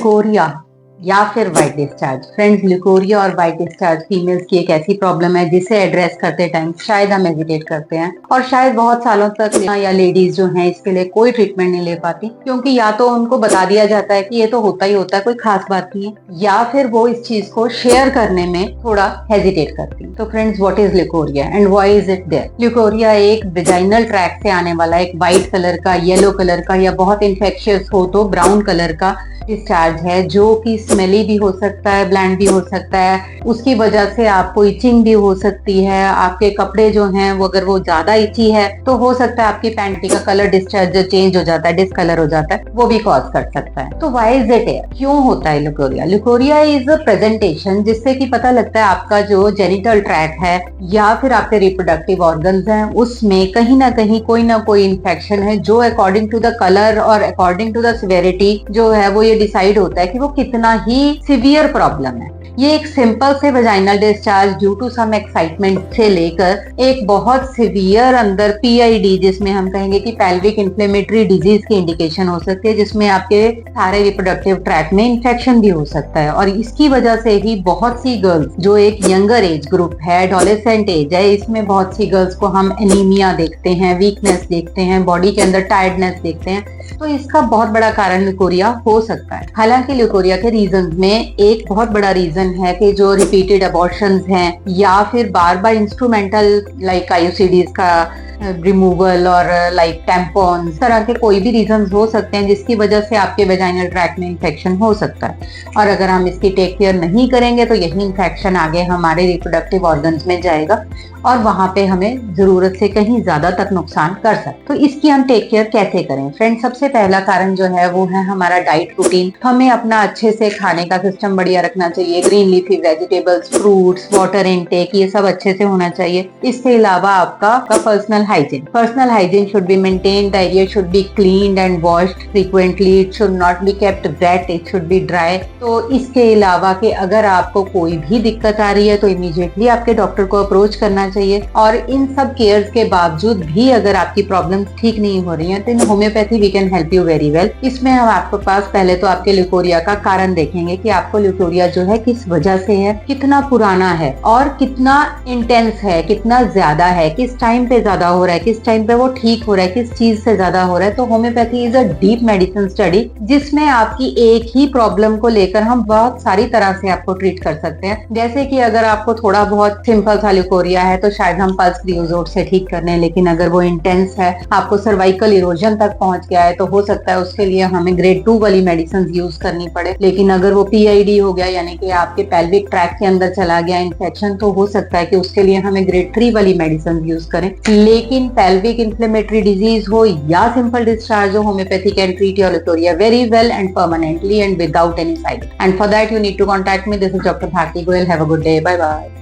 Leucorrhoea या फिर white discharge. Friends, leucorrhoea और व्हाइट डिस्चार्ज फीमेल्स की एक ऐसी प्रॉब्लम है जिसे एड्रेस करते टाइम शायद हम हेजिटेट करते हैं और शायद बहुत सालों तक या लेडीज जो हैं इसके लिए कोई ट्रीटमेंट नहीं ले पाती, क्योंकि या तो उनको बता दिया जाता है कि ये तो होता ही होता है, कोई खास बात नहीं है, या फिर वो इस चीज को शेयर करने में थोड़ा हेजिटेट करती है। तो friends, what is leucorrhoea and why is it there? Leucorrhoea एक वेजाइनल ट्रैक से आने वाला एक व्हाइट कलर का, येलो कलर का या बहुत इन्फेक्शियस हो तो ब्राउन कलर का डिस्चार्ज है, जो कि स्मेली भी हो सकता है, ब्लैंड भी हो सकता है। उसकी वजह से आपको इचिंग भी हो सकती है। आपके कपड़े जो हैं वो अगर वो ज्यादा इची है तो हो सकता है आपकी पैंटी का कलर डिस्चार्ज जो चेंज हो जाता है, डिसकलर हो जाता है, वो भी कॉज कर सकता है। तो व्हाई इज इट हियर? क्यों होता है leucorrhoea? Leucorrhoea is a presentation जिससे कि पता लगता है आपका जो जेनिटल ट्रैक है या फिर आपके रिप्रोडक्टिव ऑर्गन्स हैं उसमें कहीं ना कोई इन्फेक्शन है, जो अकॉर्डिंग टू द कलर और अकॉर्डिंग टू द सिवियरिटी जो है वो डिसाइड होता है कि वो कितना ही सिवियर प्रॉब्लम है। ये एक सिंपल से vaginal discharge due to some excitement से लेकर एक बहुत सिवियर अंदर पीआईडी, जिसमें हम कहेंगे कि पेल्विक इन्फ्लेमेटरी डिजीज की इंडिकेशन हो सकती है, जिसमें आपके सारे रिप्रोडक्टिव ट्रैक में इन्फेक्शन भी हो सकता है। और इसकी वजह से ही बहुत सी गर्ल्स जो एक यंगर एज ग्रुप है, एडोलेसेंट एज है, इसमें बहुत सी गर्ल्स को हम एनीमिया देखते हैं, वीकनेस देखते हैं, बॉडी के अंदर टायर्डनेस देखते हैं। तो इसका बहुत बड़ा कारण लिकोरिया हो सकता है। हालांकि लिकोरिया के रीजन में एक बहुत बड़ा रीजन है कि जो रिपीटेड अबॉर्शंस हैं या फिर बार बार इंस्ट्रूमेंटल लाइक आईयूसीडीज का रिमूवल और लाइक टैम्पॉन, इस तरह के कोई भी रीजंस हो सकते हैं जिसकी वजह से आपके वेजाइनल ट्रैक में इंफेक्शन हो सकता है। और अगर हम इसकी टेक केयर नहीं करेंगे तो यही इंफेक्शन आगे हमारे रिप्रोडक्टिव ऑर्गन्स में जाएगा और वहां पे हमें जरूरत से कहीं ज्यादा तक नुकसान कर सकते। तो इसकी हम टेक केयर कैसे करें? फ्रेंड, सबसे पहला कारण जो है वो है हमारा डाइट रूटीन। हमें अपना अच्छे से खाने का सिस्टम बढ़िया रखना चाहिए। Green leafy vegetables, fruits, water intake, ये सब अच्छे से होना चाहिए। इसके अलावा आपका personal hygiene should be maintained. The area should be cleaned and washed frequently. It should not be kept wet. It should be dry. तो इसके अलावा कि अगर आपको कोई भी दिक्कत आ रही है तो इमीडिएटली आपके डॉक्टर को अप्रोच करना चाहिए। और इन सब केयर्स के बावजूद भी अगर आपकी प्रॉब्लम ठीक नहीं हो रही है तो in homeopathy we can help you very well. इसमें हम आपके पास पहले तो आपके लिकोरिया का कारण देखेंगे कि आपको लिकोरिया जो है किस वजह से है, कितना पुराना है और कितना इंटेंस है, कितना ज्यादा है, किस टाइम पे ज्यादा हो रहा है, किस टाइम पे वो ठीक हो रहा है, किस चीज से ज्यादा हो रहा है। तो homeopathy is a deep medicine study जिसमें आपकी एक ही प्रॉब्लम को लेकर हम बहुत सारी तरह से आपको ट्रीट कर सकते हैं। जैसे कि अगर आपको थोड़ा बहुत सिंपल सा लिकोरिया है तो शायद हम पल्स क्रियोजोट से ठीक कर लें, लेकिन अगर वो इंटेंस है, आपको सर्वाइकल इरोजन तक पहुंच गया है, तो हो सकता है उसके लिए हमें ग्रेड 2 वाली मेडिसिन यूज करनी पड़े। लेकिन अगर वो पीआईडी हो गया यानी कि आपके पेल्विक ट्रैक के अंदर चला गया इन्फेक्शन, तो हो सकता है कि उसके लिए हमें ग्रेड 3 वाली मेडिसिन यूज करें। लेकिन pelvic inflammatory disease हो या simple discharge हो, homeopathy can treat your licoria very well and permanently and without any side effect. And for that you need to contact me. This is Dr. Bharti Goyal. Have a good day. Bye bye.